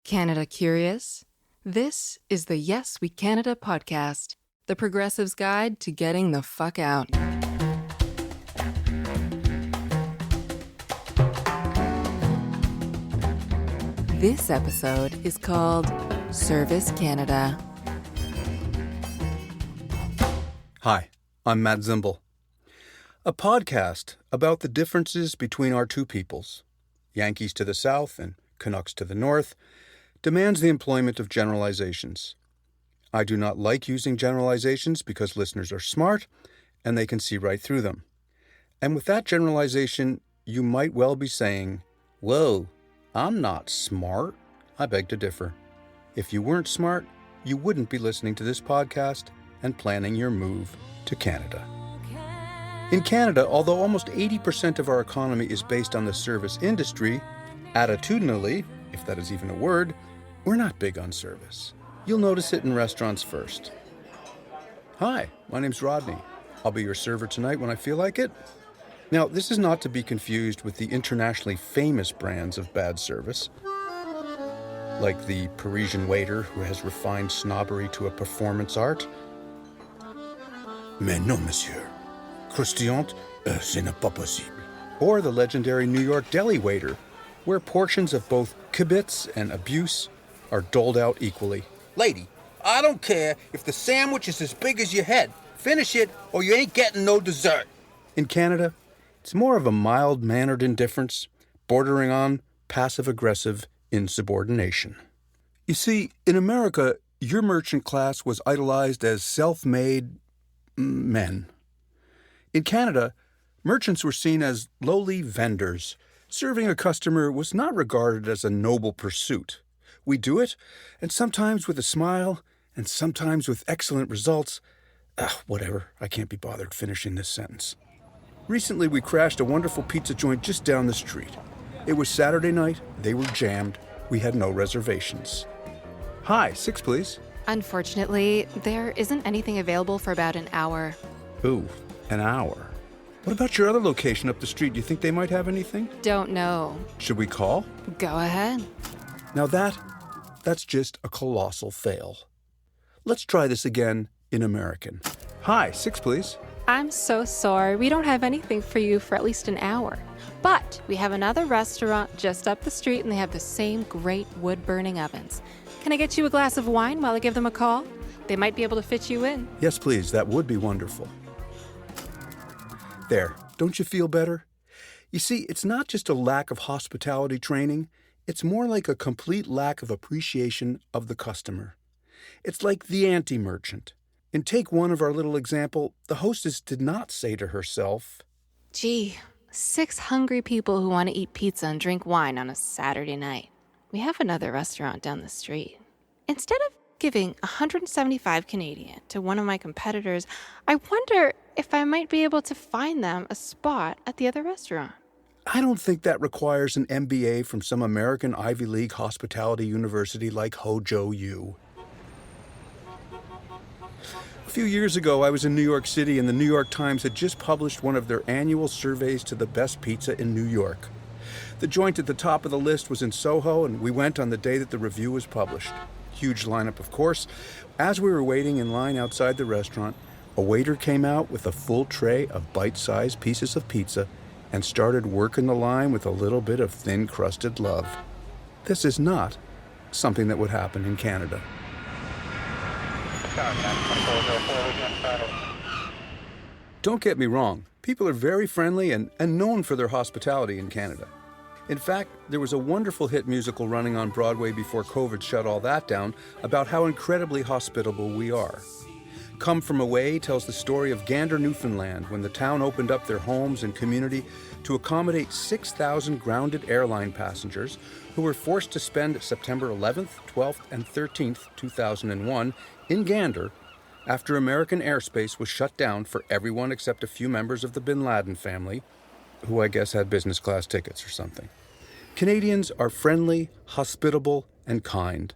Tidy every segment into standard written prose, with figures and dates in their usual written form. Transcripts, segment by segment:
Canada curious? This is the Yes We Canada podcast, the progressive's guide to getting the fuck out. This episode is called Service Canada. Hi, I'm Matt Zimble. A podcast about the differences between our two peoples, Yankees to the south and Canucks to the north, demands the employment of generalizations. I do not like using generalizations because listeners are smart and they can see right through them. And with that generalization, you might well be saying, "Whoa, I'm not smart." I beg to differ. If you weren't smart, you wouldn't be listening to this podcast and planning your move to Canada. In Canada, although almost 80% of our economy is based on the service industry, attitudinally, if that is even a word, we're not big on service. You'll notice it in restaurants first. Hi, my name's Rodney. I'll be your server tonight when I feel like it. Now, this is not to be confused with the internationally famous brands of bad service, like the Parisian waiter who has refined snobbery to a performance art. Mais non, monsieur. Croustillant, ce n'est pas possible. Or the legendary New York deli waiter, where portions of both kibitz and abuse are doled out equally. Lady, I don't care if the sandwich is as big as your head. Finish it or you ain't getting no dessert. In Canada, it's more of a mild-mannered indifference, bordering on passive-aggressive insubordination. You see, in America, your merchant class was idolized as self-made men. In Canada, merchants were seen as lowly vendors. Serving a customer was not regarded as a noble pursuit. We do it, and sometimes with a smile, and sometimes with excellent results. Whatever, I can't be bothered finishing this sentence. Recently, we crashed a wonderful pizza joint just down the street. It was Saturday night, they were jammed, we had no reservations. Hi, 6 please. Unfortunately, there isn't anything available for about an hour. Ooh, an hour. What about your other location up the street? Do you think they might have anything? Don't know. Should we call? Go ahead. Now that's just a colossal fail. Let's try this again in American. Hi, 6 please. I'm so sorry. We don't have anything for you for at least an hour. But we have another restaurant just up the street and they have the same great wood-burning ovens. Can I get you a glass of wine while I give them a call? They might be able to fit you in. Yes, please. That would be wonderful. There. Don't you feel better? You see, it's not just a lack of hospitality training. It's more like a complete lack of appreciation of the customer. It's like the anti-merchant. In take one of our little example, the hostess did not say to herself, "Gee, 6 hungry people who want to eat pizza and drink wine on a Saturday night. We have another restaurant down the street. Instead of giving 175 Canadian to one of my competitors, I wonder if I might be able to find them a spot at the other restaurant." I don't think that requires an MBA from some American Ivy League hospitality university like Hojo U. A few years ago, I was in New York City and the New York Times had just published one of their annual surveys to the best pizza in New York. The joint at the top of the list was in Soho, and we went on the day that the review was published. Huge lineup, of course. As we were waiting in line outside the restaurant, a waiter came out with a full tray of bite-sized pieces of pizza and started working the line with a little bit of thin-crusted love. This is not something that would happen in Canada. Don't get me wrong, people are very friendly and known for their hospitality in Canada. In fact, there was a wonderful hit musical running on Broadway before COVID shut all that down about how incredibly hospitable we are. Come From Away tells the story of Gander, Newfoundland, when the town opened up their homes and community to accommodate 6,000 grounded airline passengers who were forced to spend September 11th, 12th, and 13th, 2001 in Gander after American airspace was shut down for everyone except a few members of the bin Ladin family, who I guess had business class tickets or something. Canadians are friendly, hospitable, and kind.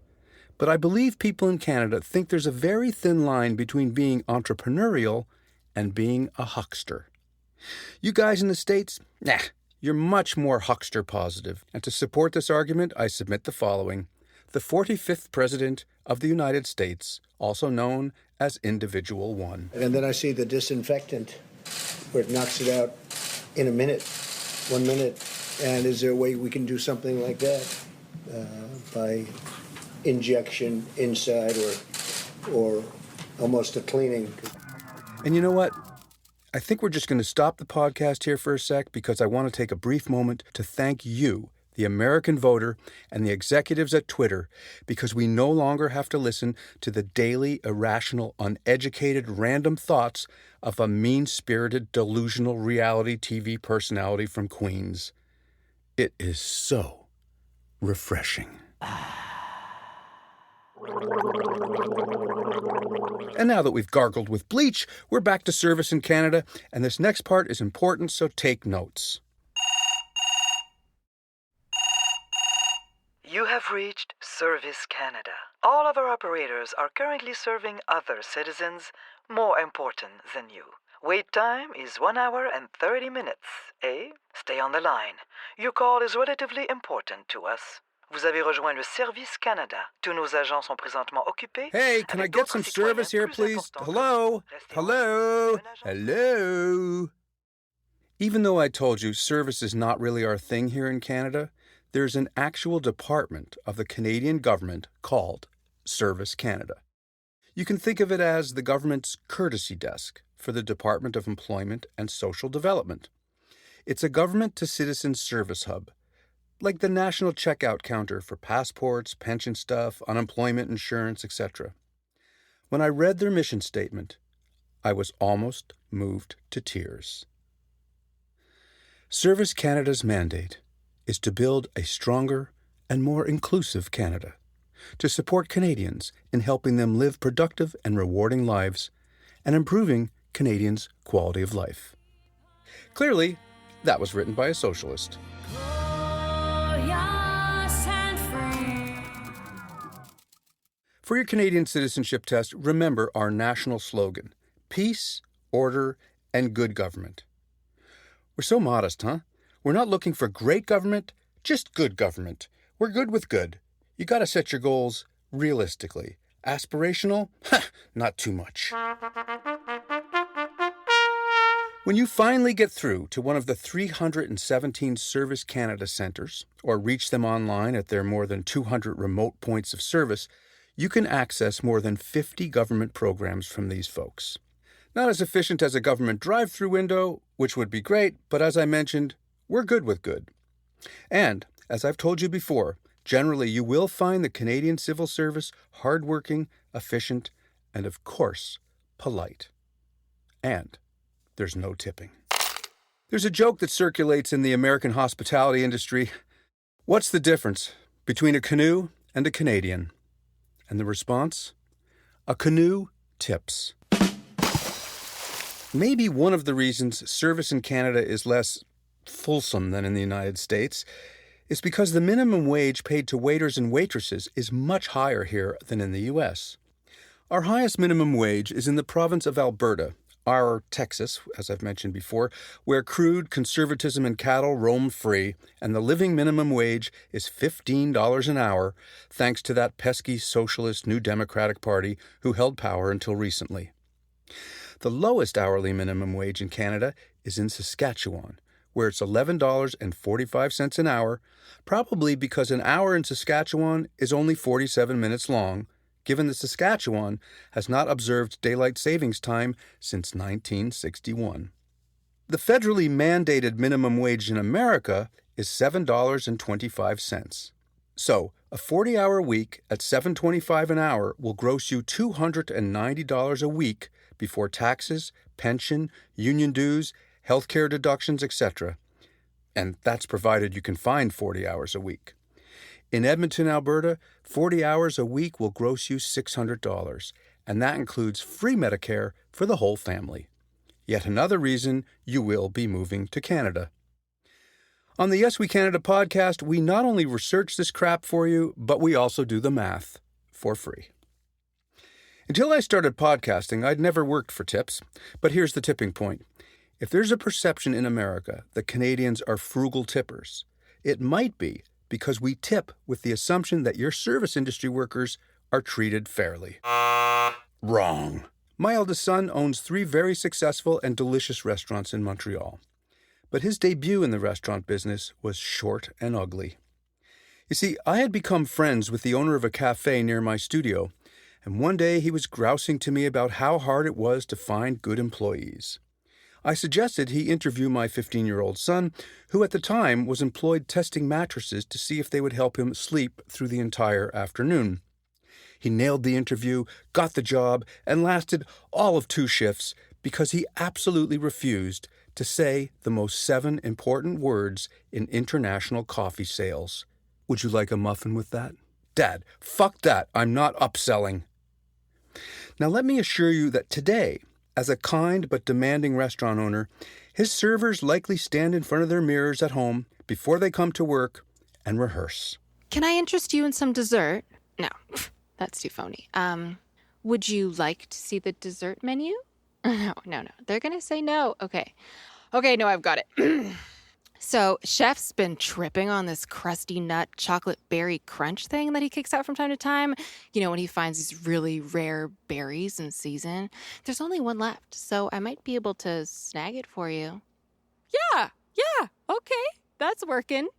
But I believe people in Canada think there's a very thin line between being entrepreneurial and being a huckster. You guys in the States, you're much more huckster positive. And to support this argument, I submit the following. the 45th President of the United States, also known as Individual One. And then I see the disinfectant, where it knocks it out in a minute, 1 minute. And is there a way we can do something like that by injection inside or almost a cleaning? And you know what? I think we're just going to stop the podcast here for a sec because I want to take a brief moment to thank you, the American voter, and the executives at Twitter, because we no longer have to listen to the daily, irrational, uneducated, random thoughts of a mean-spirited, delusional reality TV personality from Queens. It is so refreshing. And now that we've gargled with bleach, we're back to service in Canada, and this next part is important, so take notes. You have reached Service Canada. All of our operators are currently serving other citizens more important than you. Wait time is 1 hour and 30 minutes. Stay on the line. Your call is relatively important to us. Vous avez rejoint le Service Canada. Tous nos agents sont présentement occupés. Hey, can I get some service here, please? Hello? Hello? Hello? Even though I told you service is not really our thing here in Canada, there's an actual department of the Canadian government called Service Canada. You can think of it as the government's courtesy desk for the Department of Employment and Social Development. It's a government-to-citizen service hub, like the national checkout counter for passports, pension stuff, unemployment insurance, etc. When I read their mission statement, I was almost moved to tears. Service Canada's mandate is to build a stronger and more inclusive Canada, to support Canadians in helping them live productive and rewarding lives, and improving Canadians' quality of life. Clearly, that was written by a socialist. For your Canadian citizenship test, remember our national slogan: peace, order, and good government. We're so modest, huh? We're not looking for great government, just good government. We're good with good. You gotta set your goals realistically. Aspirational? Not too much. When you finally get through to one of the 317 Service Canada centres, or reach them online at their more than 200 remote points of service, you can access more than 50 government programs from these folks. Not as efficient as a government drive-through window, which would be great, but as I mentioned, we're good with good. And, as I've told you before, generally you will find the Canadian civil service hardworking, efficient, and of course, polite. And there's no tipping. There's a joke that circulates in the American hospitality industry. What's the difference between a canoe and a Canadian? And the response? A canoe tips. Maybe one of the reasons service in Canada is less fulsome than in the United States is because the minimum wage paid to waiters and waitresses is much higher here than in the U.S. Our highest minimum wage is in the province of Alberta, or Texas, as I've mentioned before, where crude, conservatism, and cattle roam free, and the living minimum wage is $15 an hour, thanks to that pesky socialist New Democratic Party who held power until recently. The lowest hourly minimum wage in Canada is in Saskatchewan, where it's $11.45 an hour, probably because an hour in Saskatchewan is only 47 minutes long, given that Saskatchewan has not observed daylight savings time since 1961. The federally mandated minimum wage in America is $7.25. So, a 40-hour week at $7.25 an hour will gross you $290 a week before taxes, pension, union dues, healthcare deductions, etc. And that's provided you can find 40 hours a week. In Edmonton, Alberta, 40 hours a week will gross you $600, and that includes free Medicare for the whole family. Yet another reason you will be moving to Canada. On the Yes We Canada podcast, we not only research this crap for you, but we also do the math for free. Until I started podcasting, I'd never worked for tips, but here's the tipping point. If there's a perception in America that Canadians are frugal tippers, it might be because we tip with the assumption that your service industry workers are treated fairly. Wrong. My eldest son owns 3 very successful and delicious restaurants in Montreal. But his debut in the restaurant business was short and ugly. You see, I had become friends with the owner of a cafe near my studio, and one day he was grousing to me about how hard it was to find good employees. I suggested he interview my 15-year-old son, who at the time was employed testing mattresses to see if they would help him sleep through the entire afternoon. He nailed the interview, got the job, and lasted all of 2 shifts because he absolutely refused to say the most 7 important words in international coffee sales. Would you like a muffin with that? Dad, fuck that. I'm not upselling. Now let me assure you that today, as a kind but demanding restaurant owner, his servers likely stand in front of their mirrors at home before they come to work and rehearse. Can I interest you in some dessert? No, that's too phony. Would you like to see the dessert menu? No. They're going to say no. Okay, no, I've got it. So, Chef's been tripping on this crusty nut chocolate berry crunch thing that he kicks out from time to time. You know, when he finds these really rare berries in season. There's only one left, so I might be able to snag it for you. Yeah, okay, that's working.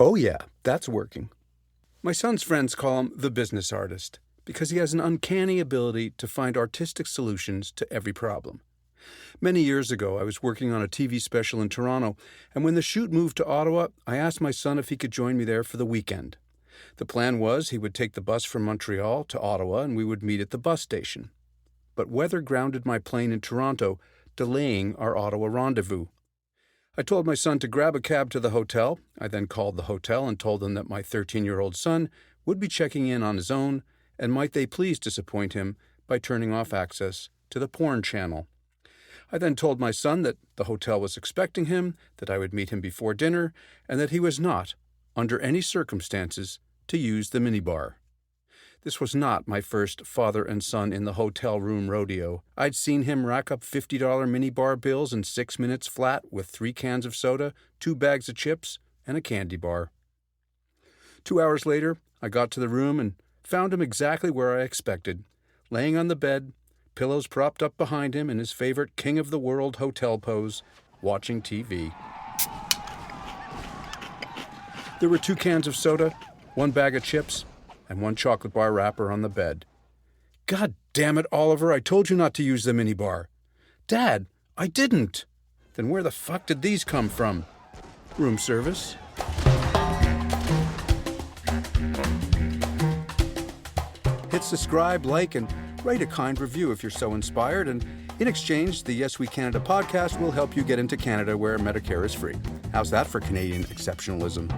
Oh yeah, that's working. My son's friends call him the business artist because he has an uncanny ability to find artistic solutions to every problem. Many years ago, I was working on a TV special in Toronto, and when the shoot moved to Ottawa, I asked my son if he could join me there for the weekend. The plan was he would take the bus from Montreal to Ottawa, and we would meet at the bus station. But weather grounded my plane in Toronto, delaying our Ottawa rendezvous. I told my son to grab a cab to the hotel. I then called the hotel and told them that my 13-year-old son would be checking in on his own, and might they please disappoint him by turning off access to the porn channel. I then told my son that the hotel was expecting him, that I would meet him before dinner, and that he was not, under any circumstances, to use the minibar. This was not my first father and son in the hotel room rodeo. I'd seen him rack up $50 minibar bills in 6 minutes flat with 3 cans of soda, 2 bags of chips, and a candy bar. 2 hours later, I got to the room and found him exactly where I expected, laying on the bed, pillows propped up behind him in his favorite king of the world hotel pose, watching TV. There were 2 cans of soda, 1 bag of chips, and 1 chocolate bar wrapper on the bed. God damn it, Oliver, I told you not to use the minibar. Dad, I didn't. Then where the fuck did these come from? Room service? Hit subscribe, like, and write a kind review if you're so inspired, and in exchange, the Yes We Canada podcast will help you get into Canada where Medicare is free. How's that for Canadian exceptionalism?